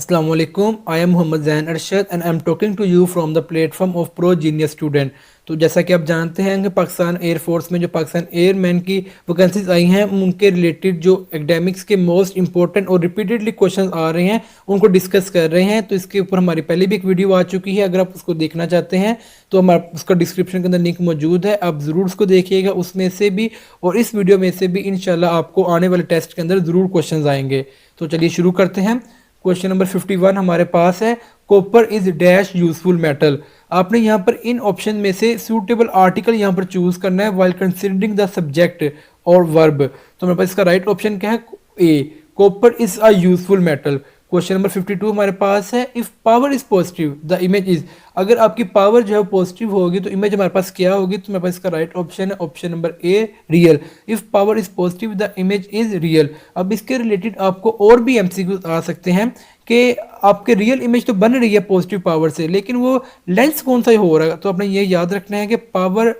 Assalamualaikum. I am Mohammad Zain Arshad and I am talking to you from the platform of Pro Genius Student. तो जैसा कि आप जानते हैं कि पाकिस्तान एयरफोर्स में जो पाकिस्तान एयरमैन की वैकेंसीज आई हैं उनके रिलेटेड जो एकेडमिक्स के मोस्ट इंपॉर्टेंट और रिपीटेडली क्वेश्चन आ रहे हैं उनको डिस्कस कर रहे हैं। तो इसके ऊपर हमारी पहले भी एक वीडियो आ चुकी है, अगर आप उसको देखना चाहते हैं तो हमारा उसका डिस्क्रिप्शन के अंदर लिंक मौजूद है, आप ज़रूर उसको देखिएगा उसमें से भी, और इस वीडियो में से भी इंशाल्लाह आपको आने वाले टेस्ट के अंदर ज़रूर क्वेश्चन आएंगे। तो चलिए शुरू करते हैं। क्वेश्चन नंबर 51 हमारे पास है, copper is dash useful metal. आपने यहाँ पर इन ऑप्शन में से सूटेबल आर्टिकल यहाँ पर चूज करना है वाइल कंसिडरिंग द सब्जेक्ट और वर्ब। तो मेरे पास इसका राइट ऑप्शन क्या है? A, copper is a useful metal. Question number 52 हमारे पास है, if power is positive the image is. अगर आपकी पावर जो है पॉजिटिव होगी तो इमेज हमारे पास क्या होगी? तो मेरे पास इसका राइट ऑप्शन है option number A, real. If power is positive the image is real. अब इसके रिलेटेड आपको और भी एमसीक्यूज आ सकते हैं कि आपके रियल इमेज तो बन रही है पॉजिटिव पावर से, लेकिन वो लेंस कौन सा हो रहा है? तो आपने ये याद रखना है कि power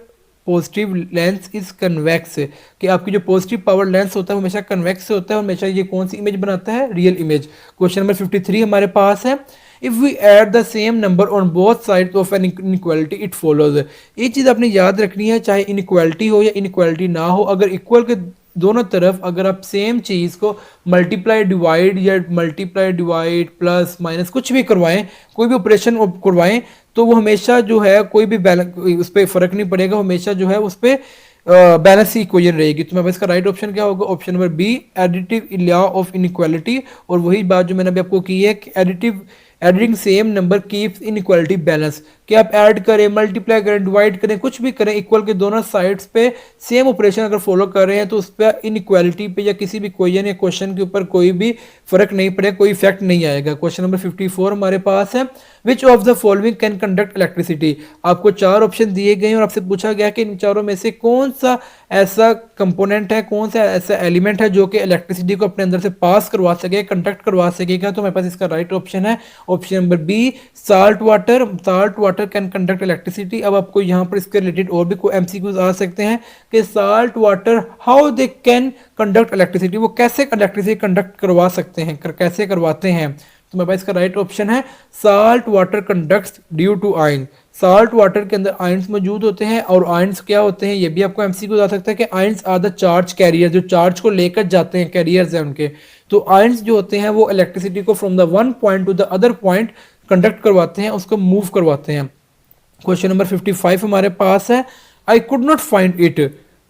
positive lens is convex, कि आपकी जो पॉजिटिव पावर लेंस होता है वो हमेशा कन्वेक्स से होता है और हमेशा ये कौन सी इमेज बनाता है? Real image. क्वेश्चन नंबर 53 हमारे पास है, if we add the same number on both sides of an inequality it follows. ये चीज़ आपने याद रखनी है, चाहे इनइक्वालिटी हो या इनइक्वालिटी ना हो, अगर इक्वल के दोनों तरफ अगर आप सेम चीज़ को मल्टीप्लाई डिवाइड या मल्टीप्लाई डिवाइड प्लस माइनस कुछ भी करवाएं, कोई भी ऑपरेशन करवाएं, तो वो हमेशा जो है कोई भी बैलेंस उस पर फर्क नहीं पड़ेगा, हमेशा जो है उस पर बैलेंस की इक्वेशन रहेगी। तो मैं इसका राइट ऑप्शन क्या होगा? Option number B, additive law of inequality. और वही बात जो मैंने अभी आपको की है कि additive adding same number keeps inequality balance, कि आप ऐड करें, मल्टीप्लाई करें, डिवाइड करें, कुछ भी करें, इक्वल के दोनों साइड्स पे सेम ऑपरेशन अगर फॉलो कर रहे हैं तो उस पर इनइक्वालिटी पे या किसी भी इक्वेशन या क्वेश्चन के ऊपर कोई भी फर्क नहीं पड़ेगा, कोई इफेक्ट नहीं आएगा। क्वेश्चन नंबर 54 हमारे पास है, which of the following can conduct electricity. आपको चार ऑप्शन दिए गए हैं और आपसे पूछा गया कि इन चारों में से कौन सा ऐसा कंपोनेंट है, कौन सा ऐसा एलिमेंट है जो कि इलेक्ट्रिसिटी को अपने अंदर से पास करवा सके, कंडक्ट करवा सकेगा। तो मेरे पास इसका राइट ऑप्शन है option number B, salt water. Salt water can conduct electricity. अब आपको यहाँ पर इसके रिलेटेड और भी कोई एमसीक्यूज आ सकते हैं कि salt water how they can conduct electricity, वो कैसे इलेक्ट्रिसिटी कंडक्ट करवा सकते हैं, कैसे करवाते हैं। तो मेरे पास इसका राइट ऑप्शन है salt water conducts due to ion. Salt water के अंदर आयंस मौजूद होते हैं, और आयंस क्या होते हैं ये भी आपको एमसीक्यू आ सकता है कि ions are the charge carrier, जो चार्ज को लेकर जाते हैं, कैरियर्स हैं उनके। तो आयंस जो होते हैं वो इलेक्ट्रिसिटी को from the one point two the other point conduct करवाते हैं, उसको मूव करवाते हैं। क्वेश्चन नंबर 55 हमारे पास है, I could not find it.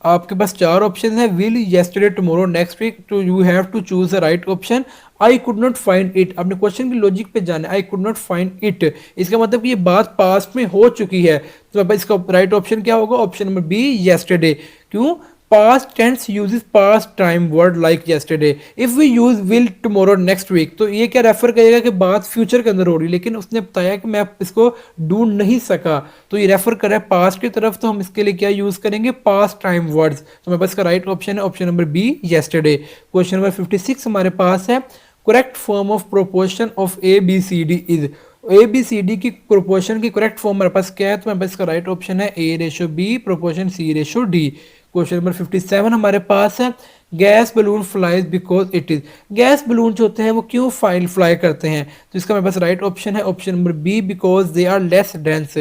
आपके पास चार ऑप्शन है, will, yesterday, tomorrow, next week. तो you have to choose the right option. I could not find it, आपने क्वेश्चन की लॉजिक पे जाना है। I could not find it, इसका मतलब कि ये बात पास्ट में हो चुकी है। तो इसका राइट ऑप्शन क्या होगा? Option number B, yesterday. क्यों? Past tense uses past time word like yesterday. If we use will, tomorrow, next week, तो ये क्या रेफर करेगा कि बात फ्यूचर के अंदर हो रही है, लेकिन उसने बताया कि मैं इसको ढूंढ नहीं सका, तो ये रेफर कर रहा है पास्ट की तरफ। तो हम इसके लिए क्या यूज करेंगे? Past time words. तो मेरे पास इसका राइट ऑप्शन है option number B, yesterday. Question number 56 हमारे पास है, correct form of proportion of A B C D is. A B C D की प्रोपोर्शन की करेक्ट फॉर्म मेरे पास क्या है? तो मेरे पास इसका राइट ऑप्शन है ए ratio B proportion C ratio D. Question number 57 हमारे पास है, gas balloon flies because it is. Gas balloon जो होते हैं वो क्यों फ्लाई करते हैं? तो इसका मेरे पास राइट ऑप्शन है option number B, because they are less dense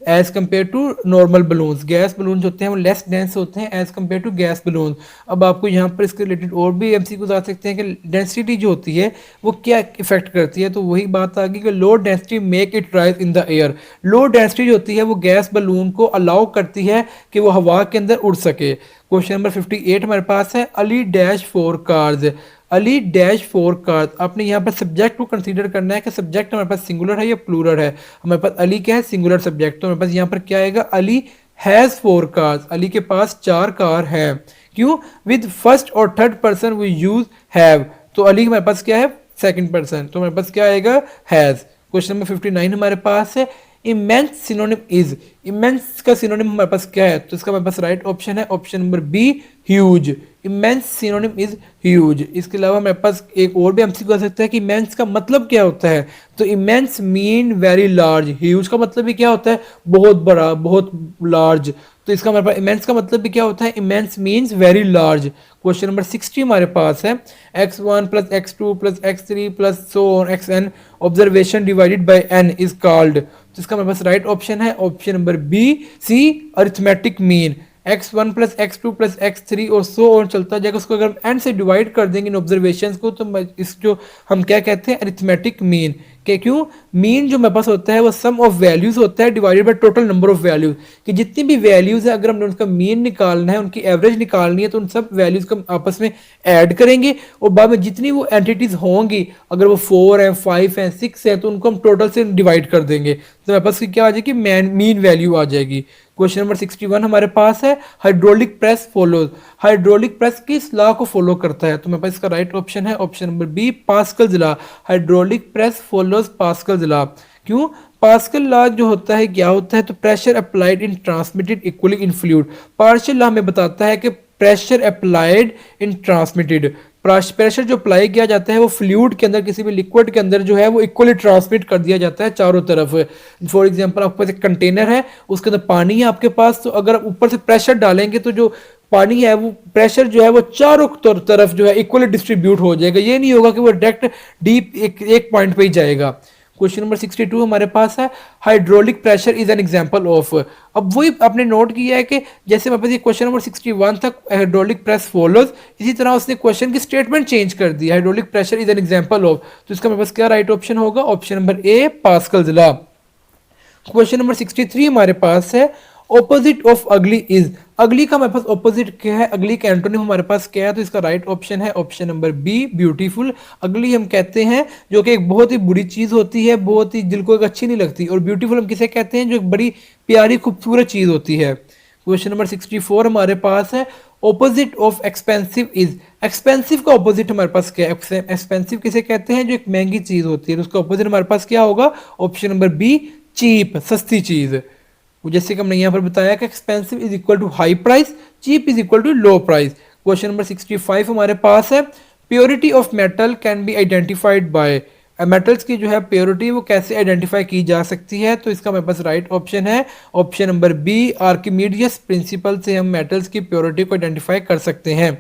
as compare to normal balloons. Gas balloon जो होते हैं वो लेस डेंस होते हैं as compare to gas balloon. अब आपको यहाँ पर इसके रिलेटेड और भी एमसीक्यूज आ सकते हैं कि डेंसिटी जो होती है वो क्या इफेक्ट करती है। तो वही बात आ गई कि low density make it rise in the air. Low density जो होती है वो गैस बलून को अलाउ करती है कि वो हवा के अंदर उड़ सके। क्वेश्चन नंबर 58 हमारे पास है, Ali dash four cars. Ali dash four cars, आपने यहाँ पर सब्जेक्ट को कंसीडर करना है कि सब्जेक्ट हमारे पास सिंगुलर है या प्लूरल है। हमारे पास अली क्या है? Singular subject. तो हमारे पास यहाँ पर क्या आएगा? Ali has four cars, Ali के पास चार कार है। क्यों? विद फर्स्ट और third person we use have, तो अली हमारे पास क्या है? Second person. तो हमारे पास क्या आएगा? हैज़। क्वेश्चन नंबर 59 हमारे पास है, इमेंस सिनोनिम इज। इमेंस का सिनोनिम हमारे पास क्या है? तो इसका हमारे पास राइट ऑप्शन है option number B, huge. Immense synonym is huge. इसके अलावा हमारे पास एक और भी एमसीक्यू आ सकता है कि इमेंस का मतलब क्या होता है? तो immense mean very large. Huge का मतलब भी क्या होता है? बहुत बड़ा, बहुत लार्ज। तो इसका हमारे पास इमेंस का मतलब भी क्या होता है, immense means very large. Question number 60 हमारे पास है x1 plus x2 plus x3 plus so on xn observation divided by n is called. तो इसका हमारे पास राइट ऑप्शन है option number B C arithmetic mean. x1 plus x2 plus x3 और so on चलता जाएगा, उसको अगर हम n से डिवाइड कर देंगे इन ऑब्जर्वेशन को तो इस जो हम क्या कहते हैं अरिथमेटिक मीन के। क्यों, मीन जो मेरे पास होता है वो सम ऑफ वैल्यूज होता है divided by total number of values, कि जितनी भी वैल्यूज है अगर हमने उनका मीन निकालना है, उनकी एवरेज निकालनी है, तो उन सब वैल्यूज को हम आपस में ऐड करेंगे और बाद में जितनी वो एंटिटीज होंगी, अगर वो 4 है 5 है 6 है, तो उनको हम टोटल से डिवाइड कर देंगे, तो मेरे पास क्या आ जाएगी, मीन वैल्यू आ जाएगी। क्वेश्चन नंबर 61 हमारे पास है hydraulic press follows. Hydraulic press किस लॉ को फॉलो करता है, तो मेरे पास इसका राइट ऑप्शन है option number B Pascal's law. Hydraulic press follows Pascal's law. क्यों, पास्कल लॉ जो होता है क्या होता है, तो pressure applied in transmitted equally in fluid. Partial law हमें बताता है कि pressure applied in transmitted, pressure जो अप्लाई किया जाता है वो फ्लूइड के अंदर, किसी भी लिक्विड के अंदर जो है वो इक्वली ट्रांसमिट कर दिया जाता है चारों तरफ। फॉर एग्जांपल आपके पास एक कंटेनर है, उसके अंदर पानी है आपके पास, तो अगर आप ऊपर से प्रेशर डालेंगे तो जो पानी है वो प्रेशर जो है वो चारों तरफ जो है इक्वली डिस्ट्रीब्यूट हो जाएगा, ये नहीं होगा कि वो डायरेक्ट डीप एक पॉइंट पे ही जाएगा। क्वेश्चन नंबर 62 हमारे पास है hydraulic pressure is an example of. अब वही आपने नोट किया है कि जैसे मेरे पास ये क्वेश्चन नंबर 61 था हाइड्रोलिक प्रेस फॉलोज, इसी तरह उसने क्वेश्चन की स्टेटमेंट चेंज कर दी, hydraulic pressure is an example of. तो इसका मेरे पास क्या राइट ऑप्शन होगा, option number A Pascal's law. Question number 63 हमारे पास है ऑपोजिट ऑफ अगली इज। अगली का हमारे पास ऑपोजिट क्या है, अगली का एंटोनिम हमारे पास क्या है, तो इसका राइट ऑप्शन है ऑप्शन नंबर बी ब्यूटीफुल। अगली हम कहते हैं जो कि एक बहुत ही बुरी चीज होती है, बहुत ही दिल को एक अच्छी नहीं लगती, और ब्यूटीफुल हम किसे कहते हैं, जो एक बड़ी प्यारी खूबसूरत चीज होती है। क्वेश्चन नंबर 64 हमारे पास है opposite of expensive is. Expensive का ऑपोजिट हमारे पास क्या है, एक्सपेंसिव किसे कहते हैं, जो एक महंगी चीज होती है, उसका ऑपोजिट हमारे पास क्या होगा, ऑप्शन नंबर बी चीप, सस्ती चीज। जैसे कि हमने यहाँ पर बताया कि expensive is equal to high price, cheap is equal to low price. Question number 65 हमारे पास है purity of metal can be identified by. Metals की जो है प्योरिटी वो कैसे आइडेंटिफाई की जा सकती है, तो इसका मेरे पास राइट ऑप्शन है ऑप्शन नंबर बी आर्किमीडियस प्रिंसिपल से हम मेटल्स की प्योरिटी को आइडेंटिफाई कर सकते हैं।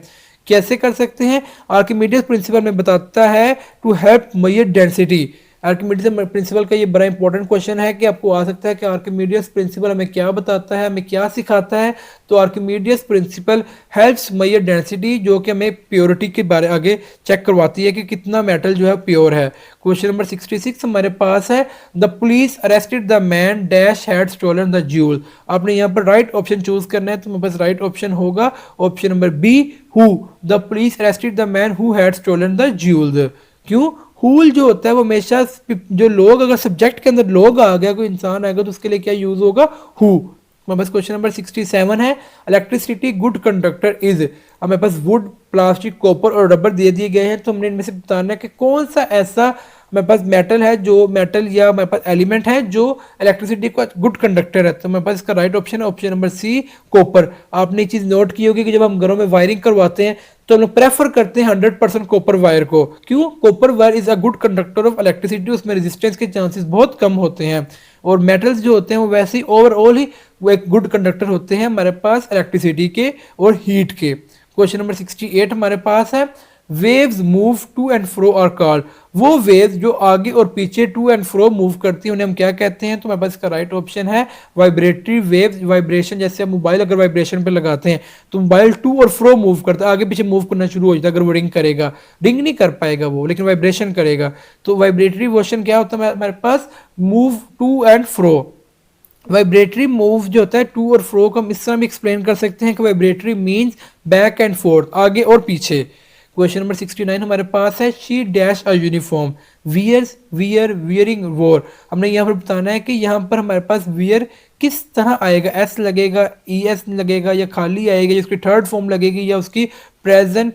कैसे कर सकते हैं, आर्किमीडियस प्रिंसिपल में बताता है to help measure density. Archimedes principle का ये बड़ा इंपॉर्टेंट क्वेश्चन है कि आपको आ सकता है कि आर्किमीडियस प्रिंसिपल हमें क्या बताता है, हमें क्या सिखाता है। तो आर्किमीडियस प्रिंसिपल हेल्प्स मेजर डेंसिटी, जो कि हमें प्योरिटी के बारे आगे चेक करवाती है कि कितना मेटल जो है प्योर है। क्वेश्चन नंबर 66 हमारे पास है the police arrested the man dash had stolen the jewel. आपने यहाँ पर राइट ऑप्शन चूज करना है, तो मेरे पास राइट ऑप्शन होगा option number B who. The police arrested the man who had stolen the jewels. क्यों, हुल जो होता है वो हमेशा जो लोग, अगर सब्जेक्ट के अंदर लोग आ गया, कोई इंसान आएगा, तो उसके लिए क्या यूज होगा, हु। हमारे पास क्वेश्चन नंबर 67 है इलेक्ट्रिसिटी गुड कंडक्टर इज। हमारे पास वुड, प्लास्टिक, कॉपर और रबर दे दिए गए हैं, तो हमने इनमें से बताना है कि कौन सा ऐसा मेरे पास मेटल है, जो मेटल या मेरे पास एलिमेंट है जो इलेक्ट्रिसिटी का गुड कंडक्टर है। तो मेरे पास इसका राइट ऑप्शन है ऑप्शन नंबर सी कॉपर। आपने एक चीज नोट की होगी कि जब हम घरों में वायरिंग करवाते हैं तो हम लोग प्रेफर करते हैं 100% कॉपर वायर को। क्यों, copper wire is a good conductor of electricity, उसमें रेजिस्टेंस के चांसेस बहुत कम होते हैं, और मेटल्स जो होते हैं वो वैसे ही ओवरऑल ही वो एक गुड कंडक्टर होते हैं हमारे पास इलेक्ट्रिसिटी के और हीट के। क्वेश्चन नंबर 68 हमारे पास है waves move to and fro are called. वो वेव्स जो आगे और पीछे टू एंड फ्रो मूव करती हैं उन्हें हम क्या कहते हैं, तो मेरे पास इसका राइट ऑप्शन है वाइब्रेटरी वेव्स। वाइब्रेशन, जैसे हम मोबाइल अगर वाइब्रेशन पे लगाते हैं तो मोबाइल टू और फ्रो मूव करता है, आगे पीछे मूव करना शुरू हो जाता है। अगर वो रिंग करेगा, रिंग नहीं कर पाएगा वो, लेकिन वाइब्रेशन करेगा। तो वाइब्रेटरी मोशन क्या होता है हमारे पास, move to and fro. Vibratory move जो होता है टू और फ्रो को हम इस तरह भी एक्सप्लेन कर सकते हैं कि vibratory means back and forth, आगे और पीछे। क्वेश्चन नंबर 69 हमारे पास है she dash a uniform wears wear wearing wore. हमने यहाँ पर बताना है कि यहाँ पर हमारे पास वियर किस तरह आएगा, एस लगेगा, ई एस लगेगा, या खाली आएगा, या उसकी थर्ड फॉर्म लगेगी, या उसकी प्रेजेंट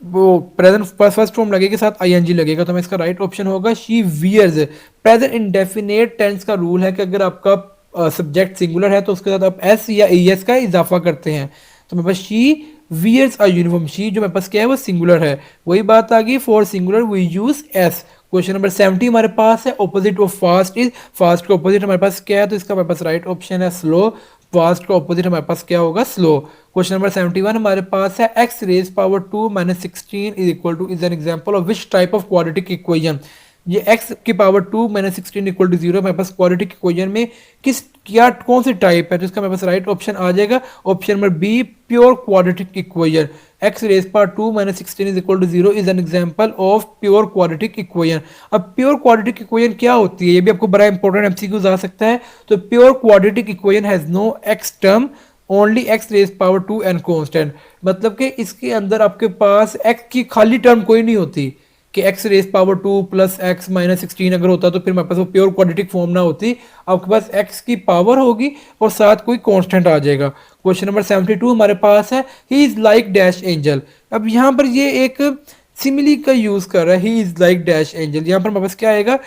वो प्रेजेंट फर्स्ट फॉर्म लगेगी, साथ आईएनजी लगेगा। तो हमें इसका राइट ऑप्शन होगा she wears. Present indefinite tense का रूल है कि अगर आपका सब्जेक्ट सिंगुलर है तो उसके साथ आप एस या ई एस का इजाफा करते हैं। तो मेरे पास she wears a uniform, she जो मेरे पास क्या है वो सिंगुलर है, वही बात आ गई, for singular we use s. Question number 70 हमारे पास है opposite of fast is. Fast का ऑपोजिट हमारे पास क्या है, तो इसका हमारे पास राइट ऑप्शन है स्लो। फास्ट का ऑपोजिट हमारे पास क्या होगा, स्लो। क्वेश्चन नंबर 71 हमारे पास है x raise power 2 minus 16 is equal to is an example of which type of quadratic equation. ये x की पावर 2 माइनस 16 इक्वल टू 0 हमारे पास क्वाड्रेटिक इक्वेशन में किस क्या कौन सी टाइप है, तो इसका हमारे पास राइट ऑप्शन आ जाएगा option number B, pure quadratic equation. x raise power 2 minus 16 is equal to 0 is an example of pure quadratic equation. अब प्योर क्वाड्रेटिक इक्वेशन क्या होती है, ये भी आपको बड़ा इंपॉर्टेंट एमसीक्यूज आ सकता है। तो pure quadratic equation has no x term, only x raise power 2 and constant. मतलब कि इसके अंदर आपके पास x की खाली टर्म कोई नहीं होती कि x raise power 2 plus x minus 16 अगर होता तो फिर हमारे पास वो प्योर क्वाड्रेटिक फॉर्म ना होती। आपके पास x की पावर होगी और साथ कोई कांस्टेंट आ जाएगा। क्वेश्चन नंबर 72 हमारे पास है he is like dash angel. अब यहाँ पर ये एक सिमिली का यूज कर रहा है, he is like dash angel. यहाँ पर हमारे पास क्या आएगा,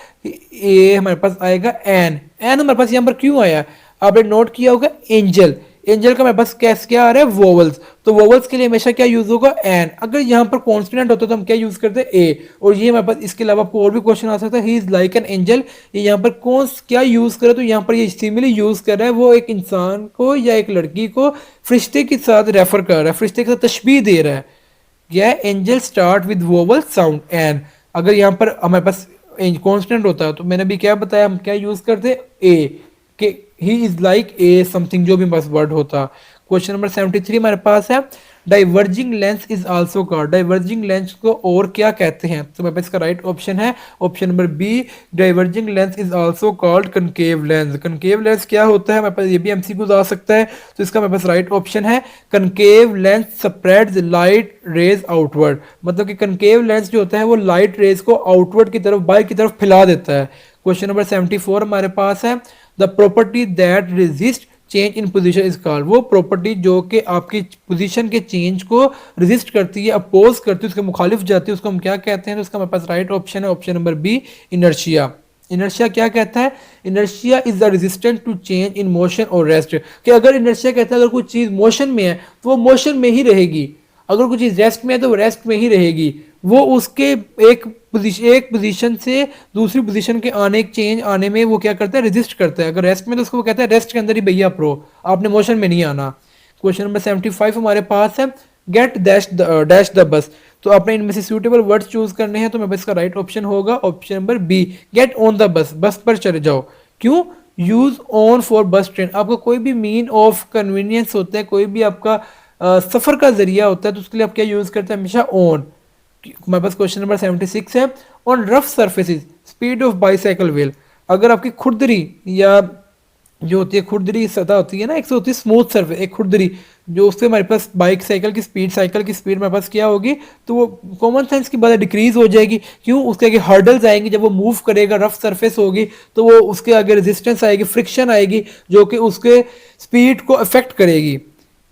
ए हमारे पास आएगा एन, एन हमारे पास यहाँ पर क्यों आया, आपने नोट किया होगा एंजल, एंजल का हमारे पास क्या आ रहा है, वोवल्स। तो वोवल्स के लिए हमेशा क्या यूज होगा, एन। अगर यहाँ पर कॉन्स्टिनेंट होता तो हम क्या यूज करते हैं, ए। और ये हमारे पास इसके अलावा आपको और भी क्वेश्चन आ सकता है, he is like an angel. ये यहाँ पर कौन क्या यूज करे, तो यहाँ पर ये सिमिली यूज कर रहा है, वो एक इंसान को या एक लड़की को फरिश्ते के साथ रेफर कर रहा है, फरिश्ते के साथ तशबीह दे रहा है। यह angel start with vowel sound an. अगर यहाँ पर हमारे पास कॉन्स्टेंट होता है तो मैंने भी क्या बताया, हम क्या यूज करते, ए, कि he is like a something, जो भी बस वर्ड होता। क्वेश्चन नंबर 73 हमारे पास है diverging lens is also called. Diverging lens को और क्या कहते हैं, तो मेरे पास इसका राइट ऑप्शन है option number B, diverging lens is also called concave lens. Concave lens क्या होता है, मेरे पास ये भी एमसीक्यू आ सकता है, तो इसका मेरे पास राइट ऑप्शन है concave lens spreads light rays outward. मतलब कि कनकेव लेंस जो होता है वो लाइट रेज को आउटवर्ड की तरफ, बाहर की तरफ फैला देता है। क्वेश्चन नंबर 74 हमारे पास है the property that resist change in position is called. वो प्रॉपर्टी जो कि आपकी पोजीशन के चेंज को रेजिस्ट करती है, अपोज करती है, उसके मुखालिफ जाती है, उसको हम क्या कहते हैं, तो उसका हमारे पास राइट ऑप्शन है option number B, inertia. Inertia क्या कहता है, inertia is the resistance to change in motion और रेस्ट। कि अगर इनर्शिया कहता है अगर कोई चीज मोशन में है तो वो मोशन में ही रहेगी, अगर कोई चीज रेस्ट में है तो वो रेस्ट में ही रहेगी। वो उसके एक पोजीशन से दूसरी पोजीशन के आने चेंज आने में वो क्या करता है, रेजिस्ट करता है। अगर रेस्ट में तो उसको वो कहता है रेस्ट के अंदर ही भैया प्रो, आपने मोशन में नहीं आना। क्वेश्चन नंबर 75 हमारे पास है गेट डैश द बस। तो आपने इनमें से सूटेबल वर्ड्स चूज करने हैं, तो मेरे पास इसका राइट ऑप्शन होगा option number B, get on the bus, bus पर चले जाओ। क्यों, use on for bus train. आपका कोई भी मीन ऑफ कन्वीनियंस होता है, कोई भी आपका सफर का जरिया होता है, तो उसके लिए आप क्या यूज करते हैं, हमेशा ऑन। हमारे पास क्वेश्चन नंबर 76 है on rough surfaces speed of bicycle wheel. अगर आपकी खुरदरी या जो होती है खुरदरी सतह होती है ना, एक से होती है स्मूथ सर्फेस, एक खुरदरी जो उससे हमारे पास बाइक साइकिल की स्पीड हमारे पास क्या होगी, तो वो कॉमन सेंस की बात डिक्रीज हो जाएगी। क्यों, उसके आगे हर्डल्स आएंगे, जब वो मूव करेगा रफ सरफेस होगी तो वो उसके आगे रेजिस्टेंस आएगी, फ्रिक्शन आएगी, जो कि उसके स्पीड को अफेक्ट करेगी।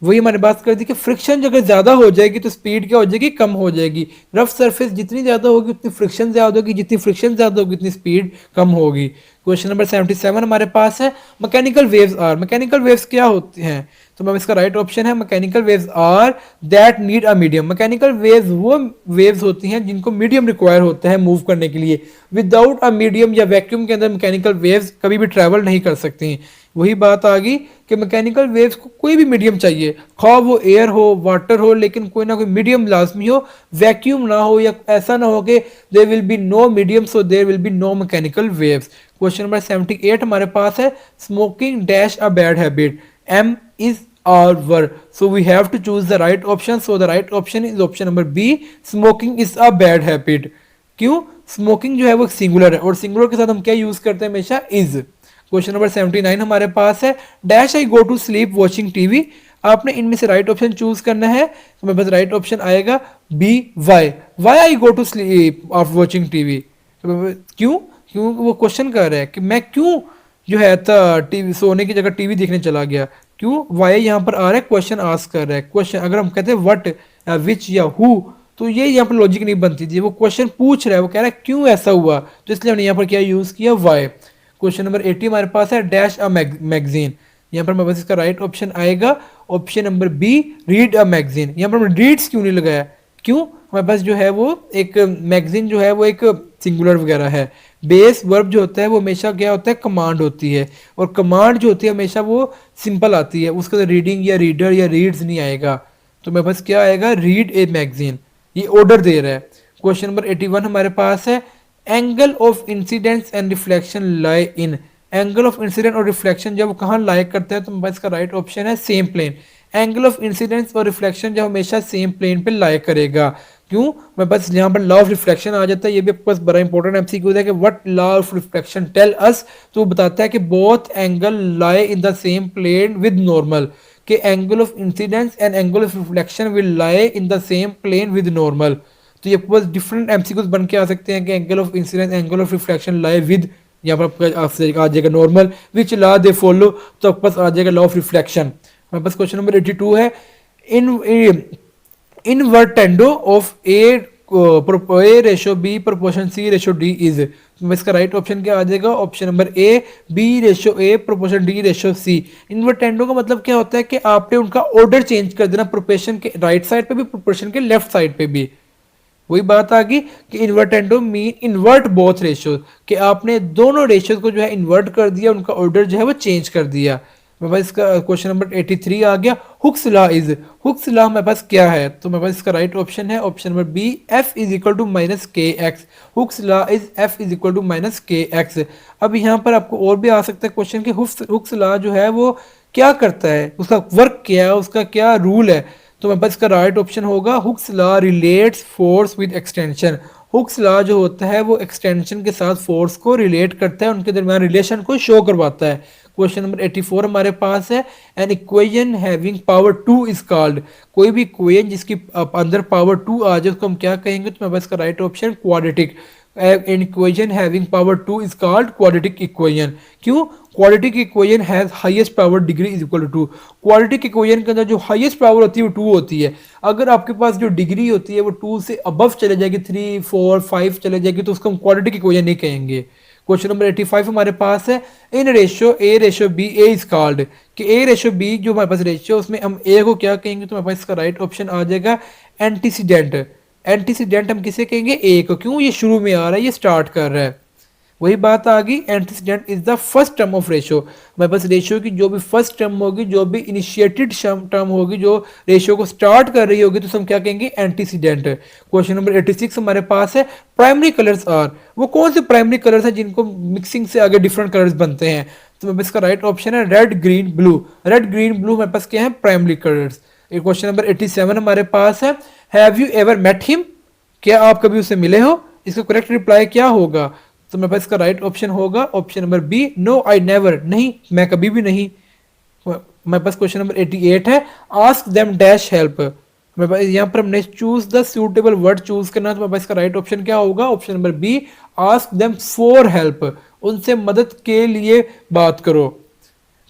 वही हमारी बात कर दी कि फ्रिक्शन अगर ज्यादा हो जाएगी तो स्पीड क्या हो जाएगी, कम हो जाएगी। रफ सरफेस जितनी ज्यादा होगी उतनी फ्रिक्शन ज्यादा होगी, जितनी फ्रिक्शन ज्यादा होगी उतनी स्पीड कम होगी। क्वेश्चन नंबर 77 हमारे पास है mechanical waves are. Mechanical waves क्या होती हैं, तो मैम इसका राइट ऑप्शन है mechanical waves are that need a medium. Mechanical waves वो वेव्स होती हैं जिनको मीडियम रिक्वायर होता है मूव करने के लिए। विदाउट अ मीडियम या वैक्यूम के अंदर मैकेनिकल वेव्स कभी भी ट्रैवल नहीं कर सकती। वही बात आ गई कि मैकेनिकल वेव्स को कोई भी मीडियम चाहिए, खा वो एयर हो वाटर हो, लेकिन कोई ना कोई मीडियम लाजमी हो, वैक्यूम ना हो, या ऐसा ना हो कि there will be no medium so there will be no mechanical waves. Question number 78 हमारे पास है smoking dash a bad habit, am is are were, so we have to choose the right option. So the right option is option number B, smoking is a bad habit. क्यों, smoking जो है वो singular है और singular के साथ हम क्या यूज करते हैं, हमेशा इज। क्वेश्चन नंबर 79 हमारे पास है dash I go to sleep watching TV. आपने इनमें से राइट ऑप्शन चूज करना है, तो मेरे पास राइट ऑप्शन आएगा B, why, why I go to sleep of watching TV. क्यों, क्यों वो क्वेश्चन कर रहा है कि मैं क्यों जो है टीवी सोने की जगह टीवी देखने चला गया। क्यों, वाई यहाँ पर आ रहा है, क्वेश्चन आस्क कर रहा है। क्वेश्चन अगर हम कहते हैं व्हाट या विच या हु, तो ये यहाँ पर लॉजिक नहीं बनती थी। वो क्वेश्चन पूछ रहा है, वो कह रहा है क्यों ऐसा हुआ, तो इसलिए हमने यहाँ पर क्या यूज किया, वाई। क्वेश्चन नंबर 80 हमारे पास है डैश अ मैगजीन। यहाँ पर मेरे पास इसका राइट ऑप्शन आएगा option number B, read a magazine. यहाँ पर हमने रीड्स क्यों नहीं लगाया, क्यों, हमारे पास जो है वो एक मैगजीन जो है वो एक सिंगुलर वगैरह है। बेस वर्ब जो होता है वो हमेशा क्या होता है, कमांड होती है, और कमांड जो होती है हमेशा वो सिंपल आती है, उसके अंदर रीडिंग या रीडर या रीड्स नहीं आएगा। तो मेरे पास क्या आएगा, रीड ए मैगजीन, ये ऑर्डर दे रहा है। क्वेश्चन नंबर 81 हमारे पास है, angle of incidents and reflection lie in. Angle of incident और रिफ्लेक्शन जब कहाँ लाई करता है, तो मेरे पास इसका राइट ऑप्शन है same plane. Angle of incidence और रिफ्लेक्शन जब हमेशा सेम प्लेन पे लाई करेगा। क्यों, मैं बस यहाँ पर लॉ ऑफ रिफ्लेक्शन आ जाता है, ये भी आपके पास बड़ा इंपॉर्टेंट एमसीक्यू है कि what law of reflection tell us. तो वो बताता है कि both angle lie in the same plane with normal, कि angle of incidence and angle of reflection will lie in the same plane with normal. तो ये आपके पास डिफरेंट एमसीक्यूज बन के आ सकते हैं कि angle of incidence angle of reflection lie with, यहाँ पर आपका आ जाएगा normal, which law they follow, तो आपके पास आ जाएगा लॉ ऑफ रिफ्लेक्शन। हमारे पास क्वेश्चन नंबर 82 है, in invertendo of A ratio B proportion C ratio D is. इसका राइट ऑप्शन क्या आ जाएगा, option number A, B ratio A proportion D ratio C. Invertendo का मतलब क्या होता है कि आपने उनका ऑर्डर चेंज कर देना, प्रोपोर्शन के राइट साइड पे भी प्रोपोर्शन के लेफ्ट साइड पे भी। वही बात आ गई कि invertendo mean invert both ratios, कि आपने दोनों रेशियोज को जो है इन्वर्ट कर दिया, उनका ऑर्डर जो है वो चेंज कर दिया। मेरे पास इसका क्वेश्चन नंबर 83 आ गया, Hooke's law is. Hooke's law मेरे पास क्या है, तो मेरे पास इसका राइट ऑप्शन है option number B, F is equal to minus K X. Hooke's law is F is equal to minus K X. अब यहाँ पर आपको और भी आ सकता है क्वेश्चन कि हुक्स लॉ जो है वो क्या करता है, उसका वर्क क्या है, उसका क्या रूल है। तो मेरे पास इसका राइट ऑप्शन होगा, Hooke's law relates force with extension. Hooke's law जो होता है वो एक्सटेंशन के साथ फोर्स को रिलेट करता है, उनके दरमियान रिलेशन को शो करवाता है। क्वेश्चन नंबर 84 हमारे पास है, an equation having power 2 is called. कोई भी इक्वेशन जिसकी अंदर पावर 2 आ जाए उसको हम क्या कहेंगे, तो मेरे पास इसका right option quadratic. an equation having power 2 is called quadratic equation। क्यों, quadratic equation has highest power degree is equal to 2। quadratic equation के अंदर जो highest power होती है वो 2 होती है। अगर आपके पास जो डिग्री होती है वो 2 से अबव चले जाएगी, 3 4 5 चले जाएगी, तो उसको हम quadratic equation नहीं कहेंगे। क्वेश्चन नंबर 85 हमारे पास है, in ratio A ratio B A is called. कि ए रेशियो बी जो हमारे पास रेशियो, उसमें हम ए को क्या कहेंगे, तो हमारे पास इसका राइट ऑप्शन आ जाएगा एंटीसीडेंट। एंटीसीडेंट हम किसे कहेंगे, ए को। क्यों, ये शुरू में आ रहा है, ये स्टार्ट कर रहा है। वही बात आ गई, antecedent is the first term of ratio. हमारे पास रेशियो की जो भी फर्स्ट टर्म होगी, जो भी इनिशिएटेड टर्म होगी, जो रेशियो को स्टार्ट कर रही होगी, तो हम क्या कहेंगे, एंटीसीडेंट। क्वेश्चन नंबर 86 हमारे पास है, प्राइमरी कलर्स आर। वो कौन से प्राइमरी कलर्स हैं जिनको मिक्सिंग से आगे डिफरेंट कलर्स बनते हैं, तो मेरे पास इसका राइट ऑप्शन है red green blue. Red green blue हमारे पास क्या है, प्राइमरी कलर्स। क्वेश्चन नंबर 87 हमारे पास है, have you ever met him. क्या आप कभी उससे मिले हो। इसका करेक्ट रिप्लाई क्या होगा, तो मेरे पास इसका राइट ऑप्शन होगा option number B, no I never. नहीं, मैं कभी भी नहीं। मेरे पास क्वेश्चन नंबर 88 है, आस्क देम डैश हेल्प। मेरे पास यहाँ पर हमने choose the suitable word choose करना, तो मेरे पास इसका राइट ऑप्शन क्या होगा, option number B, ask them for help. उनसे मदद के लिए बात करो।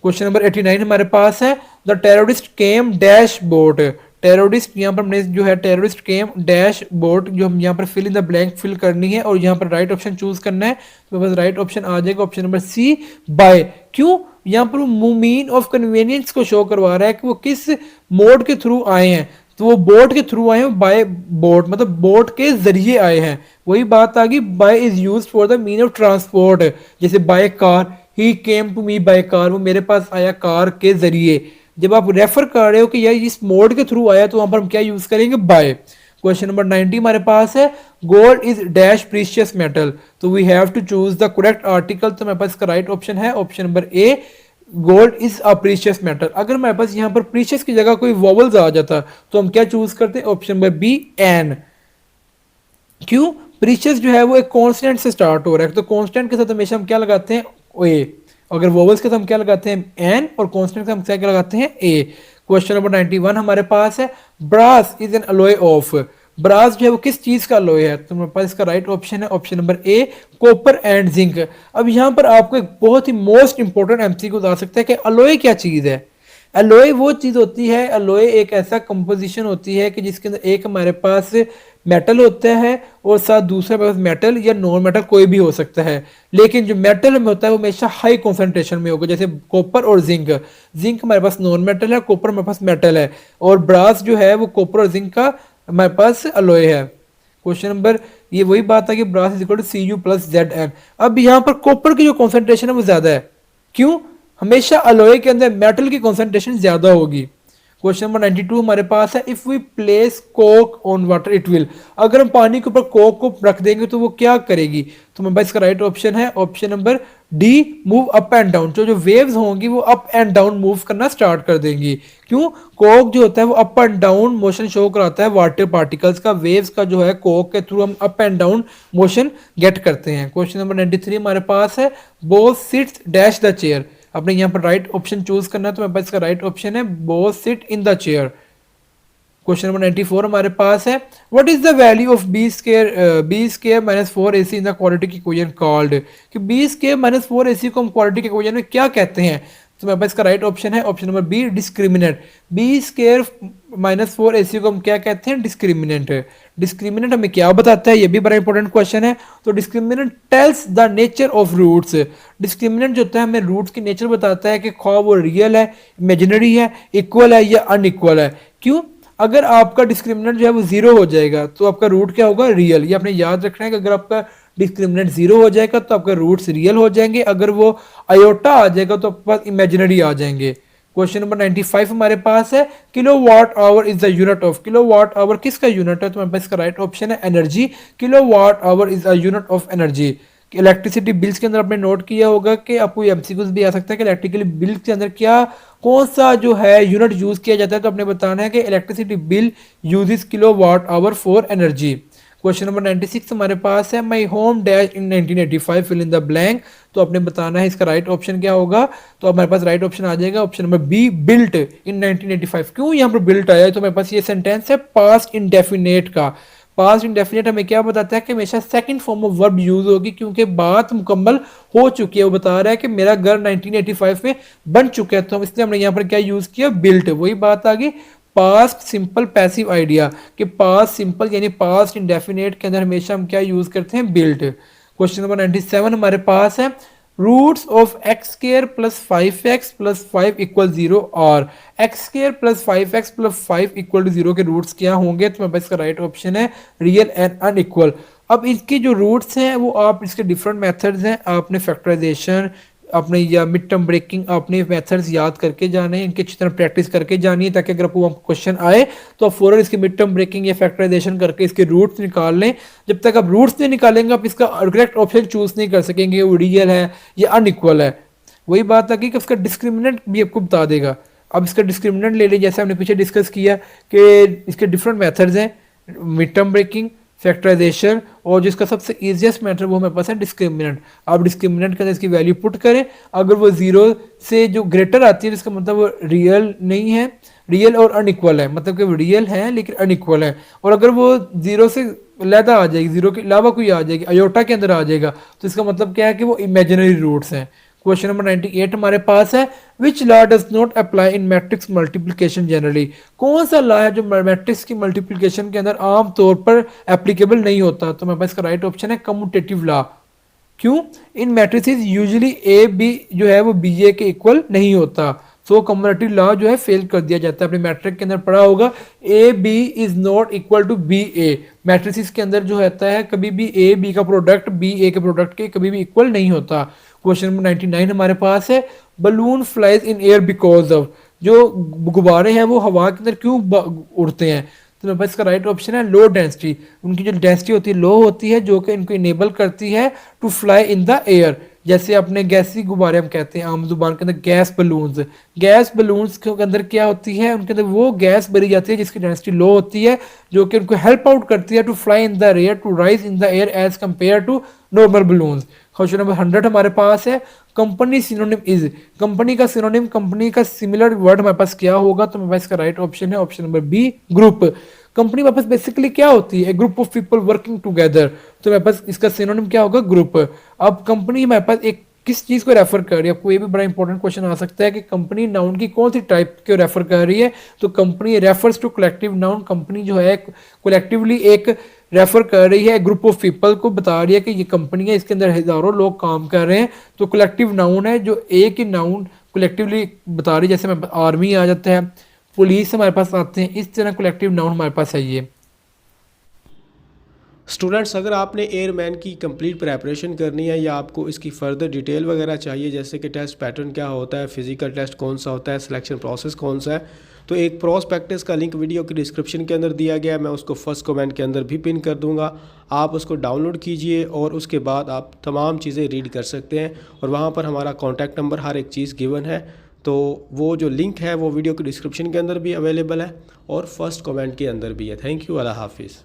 क्वेश्चन नंबर 89 हमारे पास है, the terrorist came dash boat. Terrorist, यहाँ पर हमने जो है टेररिस्ट केम डैश बोट, जो हम यहाँ पर fill in the blank fill करनी है और यहाँ पर राइट ऑप्शन चूज करना है, तो बस राइट ऑप्शन आ जाएगा ऑप्शन नंबर सी, बाय। क्यों, यहाँ पर वो मीन ऑफ कन्वीनियंस को शो करवा रहा है कि वो किस मोड के थ्रू आए हैं, तो वो बोट के थ्रू आए हैं, बाय बोट मतलब बोट के जरिए आए हैं। वही बात आ गई, by is used for the mean of transport. जैसे by car, he came to me by car, वो मेरे पास आया कार के जरिए। जब आप रेफर कर रहे हो कि यार इस मोड के थ्रू आया, तो वहां पर हम क्या यूज करेंगे, बाय। क्वेश्चन नंबर 90 हमारे पास है, gold is dash precious metal. तो we have to choose the correct article, तो मेरे पास इसका राइट ऑप्शन है option number A, gold is a precious metal. अगर मेरे पास यहाँ पर प्रीशियस की जगह कोई वॉवल्स आ जाता तो हम क्या चूज करते हैं, ऑप्शन नंबर बी, एन। क्यों, प्रीशियस जो है वो एक कांस्टेंट से स्टार्ट हो रहा है, तो कांस्टेंट के साथ हमेशा हम क्या लगाते हैं, ए। अगर वोवल्स के साथ हम क्या लगाते हैं, एन, और कांस्टेंट के साथ हम क्या लगाते हैं, ए। क्वेश्चन नंबर 91 हमारे पास है, brass is an alloy of. Brass जो है वो किस चीज का अलॉय है, तो मेरे पास इसका राइट ऑप्शन है option number A, copper and zinc. अब यहाँ पर आपको एक बहुत ही मोस्ट इंपॉर्टेंट एमसीक्यू आ सकता है कि अलॉय क्या चीज है। अलॉय वो चीज होती है, अलॉय एक ऐसा कंपोजिशन होती है कि जिसके अंदर एक हमारे पास मेटल होता है और साथ दूसरा पास मेटल या नॉन मेटल कोई भी हो सकता है, लेकिन जो मेटल में होता है वो हमेशा हाई कॉन्सेंट्रेशन में होगा, जैसे कॉपर और जिंक। जिंक हमारे पास नॉन मेटल है, कॉपर हमारे पास मेटल है, और ब्रास जो है वो कॉपर और जिंक का हमारे पास अलोए है। क्वेश्चन नंबर, ये वही बात है कि brass is equal to Cu plus Zn। अब यहाँ पर कॉपर की जो कॉन्सेंट्रेशन है वो ज्यादा है। क्यों? हमेशा अलोए के अंदर मेटल की कॉन्सेंट्रेशन ज्यादा होगी। क्वेश्चन नंबर 92 हमारे पास है, if we place coke on water it will. अगर हम पानी के ऊपर कोक को रख देंगे तो वो क्या करेगी? तो मेरे पास इसका राइट ऑप्शन है option number D, move up and down. जो जो वेव्स होंगी वो अप एंड डाउन मूव करना स्टार्ट कर देंगी। क्यों? कोक जो होता है वो up and down motion show कराता है वाटर पार्टिकल्स का। वेव्स का जो है कोक के थ्रू हम up and down motion get करते हैं। क्वेश्चन नंबर 93 हमारे पास है, boss sits dash the chair. आपने यहाँ पर राइट ऑप्शन चूज करना है, तो मेरे पास इसका राइट ऑप्शन है boss sit in the chair. Question number 94 हमारे पास है, what is the value of B square minus 4ac in the quadratic equation called. कि बी स्केयर माइनस 4ac को हम क्वाड्रेटिक इक्वेशन में क्या कहते हैं? तो मेरे पास इसका राइट ऑप्शन है option number B, discriminant. B square minus 4ac को हम क्या कहते हैं? डिस्क्रिमिनेंट। डिस्क्रिमिनेंट हमें क्या बताता है? ये भी बड़ा इंपॉर्टेंट क्वेश्चन है। तो discriminant tells the nature of roots. Discriminant जो होता है हमें रूट्स की नेचर बताता है कि ख्वाह वो रियल है, इमेजिनरी है, इक्वल है या अनइक्वल है। क्यों? अगर आपका डिस्क्रिमिनेंट जो है वो जीरो हो जाएगा तो आपका रूट क्या होगा? रियल। ये आपने याद रखना है कि अगर आपका डिस्क्रिमिनेंट जीरो हो जाएगा तो आपके रूट्स रियल हो जाएंगे, अगर वो आयोटा आ जाएगा तो आपके पास इमेजिनरी आ जाएंगे। क्वेश्चन नंबर 95 हमारे पास है, kilowatt hour is the unit of. Kilowatt hour किसका यूनिट है? तो हमारे पास इसका राइट ऑप्शन है energy. Kilowatt hour is a unit of energy. Electricity bills के अंदर आपने नोट किया होगा कि आपको एमसीक्यूज भी आ सकता है कि इलेक्ट्रिकल बिल के अंदर क्या कौन सा जो है यूनिट यूज किया जाता है। तो आपने बताना है कि electricity bill uses kilowatt hour for energy. Question number 96 हमारे पास है, my home dash in 1985 fill in the blank. तो आपने बताना है इसका राइट ऑप्शन क्या होगा। तो हमारे पास राइट ऑप्शन आ जाएगा option number B, built in 1985। क्यों यहाँ पर बिल्ट आया है? तो मेरे पास ये सेंटेंस है पास्ट इंडेफिनेट का। पास्ट इंडेफिनेट हमें क्या बताता है कि हमेशा second form of verb use होगी क्योंकि बात मुकम्मल हो चुकी है। वो बता रहा है कि मेरा घर 1985 में बन चुका है, तो इसलिए हमने यहाँ पर क्या यूज किया? बिल्ट। वही बात आ गई पास्ट सिंपल पैसिव आइडिया कि पास्ट सिंपल यानी पास्ट इंडेफिनेट के अंदर हमेशा हम क्या यूज करते हैं? बिल्ट। क्वेश्चन नंबर 97 हमारे पास है, roots of X square plus 5x plus 5 equal 0 और X square plus 5x plus 5 equal to 0 के रूट्स क्या होंगे? तो मेरे पास इसका राइट ऑप्शन है रियल एंड अनइक्वल। अब इसके जो रूट्स हैं वो आप इसके डिफरेंट मेथड्स हैं, आपने फैक्टराइजेशन आपने या मिड टर्म ब्रेकिंग आपने मेथड्स याद करके जाने हैं, इनकी अच्छी तरह प्रैक्टिस करके जानी है ताकि अगर आपको क्वेश्चन आए तो आप फौरन इसकी मिड टर्म ब्रेकिंग या फैक्टराइजेशन करके इसके रूट्स निकाल लें। जब तक आप रूट्स नहीं निकालेंगे आप इसका करेक्ट ऑप्शन चूज नहीं कर सकेंगे वो रियल है या अनइक्वल है। वही बात आ गई कि उसका डिस्क्रिमिनेंट भी आपको बता देगा। अब इसका डिस्क्रिमिनेंट ले लें, जैसे हमने पीछे डिस्कस किया कि इसके डिफरेंट मेथड्स हैं, मिड टर्म ब्रेकिंग, फैक्टराइजेशन और जिसका सबसे इजीएस्ट मेथड वो हमारे पास है डिस्क्रिमिनेंट। आप डिस्क्रिमिनेंट के अंदर इसकी वैल्यू पुट करें, अगर वो जीरो से जो ग्रेटर आती है जिसका मतलब वो रियल नहीं है, रियल और अनइक्वल है, मतलब कि वो रियल है लेकिन अनइक्वल है। और अगर वो जीरो से लैदा आ जाएगी, जीरो के अलावा कोई आ जाएगी, अयोटा के अंदर आ जाएगा, तो इसका मतलब क्या है कि वो इमेजिनरी रूट्स हैं। क्वेश्चन नंबर 98 हमारे पास है, which law does not apply in matrix multiplication generally. कौन सा लॉ है जो मैट्रिक्स की मल्टीप्लिकेशन के अंदर आम तौर पर एप्लीकेबल नहीं होता? तो मेरे पास इसका राइट ऑप्शन है कम्यूटेटिव लॉ। क्यों? इन मैट्रिसेस यूजुअली ए बी जो है वो बी ए के इक्वल नहीं होता, सो कम्यूटेटिव लॉ जो है फेल कर दिया जाता है। अपने मैट्रिक के अंदर पढ़ा होगा A B is not equal to B A. Matrices के अंदर जो होता है कभी भी ए बी का प्रोडक्ट बी ए के प्रोडक्ट के कभी भी इक्वल नहीं होता। क्वेश्चन नंबर 99 हमारे पास है, balloon flies in air because of. जो गुब्बारे हैं वो हवा के अंदर क्यों उड़ते हैं? तो मेरे पास इसका राइट ऑप्शन है लो डेंसिटी। उनकी जो डेंसिटी होती है लो होती है जो कि इनको इनेबल करती है to fly in the air. जैसे अपने गैसी गुब्बारे हम कहते हैं आम जुबान के अंदर गैस बलून्स। गैस बलून्स के अंदर क्या होती है? उनके अंदर वो गैस भरी जाती है जिसकी डेंसिटी लो होती है जो कि उनको हेल्प आउट करती है to fly in the air, to rise in the air as compare to normal balloons. Question number 100 हमारे पास है, कंपनी सिनोनिम इज। कंपनी का सिनोनिम, कंपनी का सिमिलर वर्ड हमारे पास क्या होगा? तो मेरे पास इसका राइट ऑप्शन है option number B, group. Company हमारे पास बेसिकली क्या होती है? Group of people working together. तो मेरे पास इसका सिनोनिम क्या होगा? ग्रुप। अब कंपनी हमारे पास एक किस चीज को रेफर कर रही है? आपको ये भी बड़ा इंपॉर्टेंट क्वेश्चन आ सकता है कि कंपनी नाउन की कौन सी टाइप को रेफर कर रही है? तो company refers to collective noun. Company जो है कलेक्टिवली एक रेफर कर रही है, ग्रुप ऑफ पीपल को बता रही है कि ये कंपनी है, इसके अंदर हजारों लोग काम कर रहे हैं। तो कलेक्टिव नाउन है जो एक ही नाउन कलेक्टिवली बता रही है। जैसे आर्मी आ जाता है, पुलिस हमारे पास आते हैं, इस तरह कलेक्टिव नाउन हमारे पास है ये। स्टूडेंट्स, अगर आपने एयरमैन की कंप्लीट प्रेपरेशन करनी है या आपको इसकी फ़र्दर डिटेल वगैरह चाहिए, जैसे कि टेस्ट पैटर्न क्या होता है, फ़िज़िकल टेस्ट कौन सा होता है, सिलेक्शन प्रोसेस कौन सा है, तो एक प्रोस्पेक्टस का लिंक वीडियो की डिस्क्रिप्शन के अंदर दिया गया है। मैं उसको फर्स्ट कमेंट के अंदर भी पिन कर दूंगा। आप उसको डाउनलोड कीजिए और उसके बाद आप तमाम चीज़ें रीड कर सकते हैं और वहाँ पर हमारा कॉन्टैक्ट नंबर, हर एक चीज़ गिवन है। तो वो जो लिंक है वो वीडियो की डिस्क्रिप्शन के अंदर भी अवेलेबल है और फर्स्ट कमेंट के अंदर भी है। थैंक यू, अल्लाह हाफिज़।